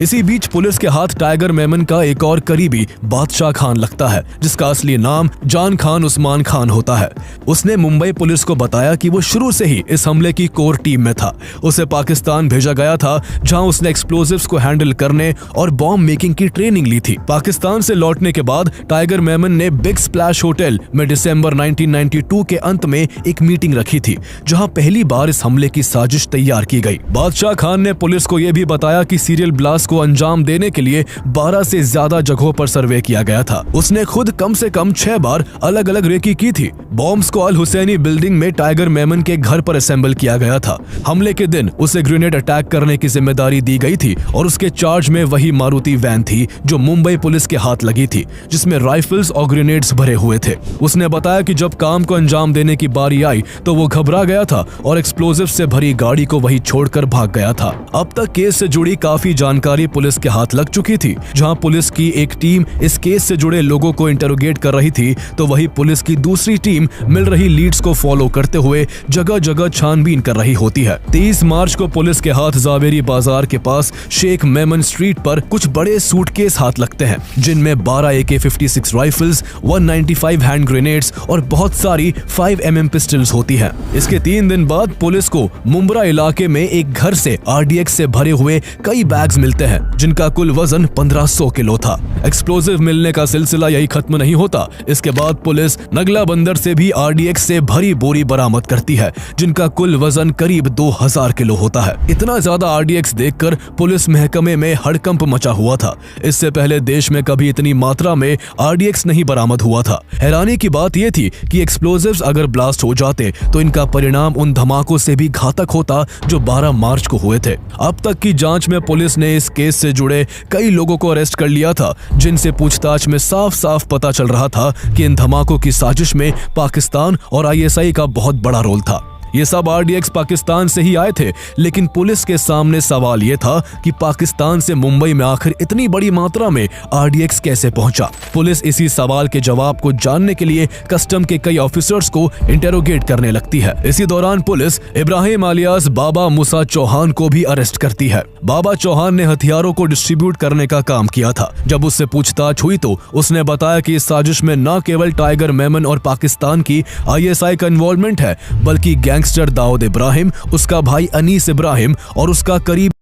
इसी बीच पुलिस के हाथ टाइगर मेमन का एक और करीबी बादशाह खान लगता है, जिसका असली नाम जान खान उस्मान खान होता है। उसने मुंबई पुलिस को बताया कि वो शुरू से ही इस हमले की कोर टीम में था। उसे पाकिस्तान भेजा गया था, जहां उसने एक्सप्लोजिव्स को हैंडल करने और बॉम्ब मेकिंग की ट्रेनिंग ली थी। पाकिस्तान से लौटने के बाद टाइगर मेमन ने बिग स्प्लैश होटल में दिसंबर 1992 के अंत में एक मीटिंग रखी थी, जहां पहली बार इस हमले की साजिश तैयार की गई। बादशाह खान ने पुलिस को यह भी बताया कि सीरियल ब्लास्ट को अंजाम देने के लिए 12 से ज्यादा जगहों पर सर्वे किया गया था। उसने खुद कम से कम 6 बार अलग अलग रेकी की थी। बॉम्ब्स को अल हुसैनी बिल्डिंग में टाइगर मेमन के घर पर असेंबल किया गया था। हमले के दिन उसे ग्रेनेड अटैक करने की जिम्मेदारी दी गई थी और उसके चार्ज में वही मारुति वैन थी जो मुंबई पुलिस के हाथ लगी थी, जिसमें राइफल्स और ग्रेनेड्स भरे हुए थे। उसने बताया कि जब काम को अंजाम देने की बारी आई तो वो घबरा गया था और एक्सप्लोजिव से भरी गाड़ी को वही छोड़कर भाग गया था। अब तक केस से जुड़ी काफी जानकारी पुलिस के हाथ लग चुकी थी। जहां पुलिस की एक टीम इस केस से जुड़े लोगों को इंटरोगेट कर रही थी, तो वही पुलिस की दूसरी टीम मिल रही लीड्स को फॉलो करते हुए जगह जगह छानबीन कर रही होती है। 30 मार्च को पुलिस के हाथ जावेरी बाजार के पास शेख मेमन स्ट्रीट पर कुछ बड़े सूटकेस हाथ लगते हैं, जिनमें 12 AK-56 राइफल्स, 195 हैंड ग्रेनेड्स और बहुत सारी 5mm पिस्टल्स होती हैं। इसके 3 दिन बाद पुलिस को मुंब्रा इलाके में एक घर से RDX से भरे हुए कई बैग्स मिलते हैं, जिनका कुल वजन 1500 किलो था। एक्सप्लोजिव मिलने का सिलसिला यही खत्म नहीं होता। इसके बाद पुलिस नगला बंदर से भी RDX से भरी बोरी बरामद करती है, जिनका कुल वजन करीब 2000 किलो होता है। इतना ज्यादा RDX देखकर पुलिस महकमे में हड़कंप मचा हुआ था। इससे पहले देश में कभी इतनी मात्रा में RDX नहीं बरामद हुआ था। हैरानी की बात यह थी कि एक्सप्लोजिव्स अगर ब्लास्ट हो जाते तो इनका परिणाम उन धमाकों से भी घातक होता जो 12 मार्च को हुए थे। अब तक की जांच में पुलिस ने इस केस से जुड़े कई लोगों को अरेस्ट कर लिया था, जिनसे पूछताछ में साफ साफ पता चल रहा था कि इन धमाकों की साजिश में पाकिस्तान और ISI का बहुत बड़ा रोल था। ये सब RDX पाकिस्तान से ही आए थे, लेकिन पुलिस के सामने सवाल ये था कि पाकिस्तान से मुंबई में आखिर इतनी बड़ी मात्रा में RDX कैसे पहुंचा। पुलिस इसी सवाल के जवाब को जानने के लिए कस्टम के कई ऑफिसर्स को इंटेरोगेट करने लगती है। इसी दौरान पुलिस इब्राहिम आलियास बाबा मूसा चौहान को भी अरेस्ट करती है। बाबा चौहान ने हथियारों को डिस्ट्रीब्यूट करने का काम किया था। जब उससे पूछताछ हुई तो उसने बताया कि इस साजिश में न केवल टाइगर मेमन और पाकिस्तान की ISI का इन्वॉल्वमेंट है, बल्कि गैंगस्टर दाऊद इब्राहिम, उसका भाई अनीस इब्राहिम और उसका करीब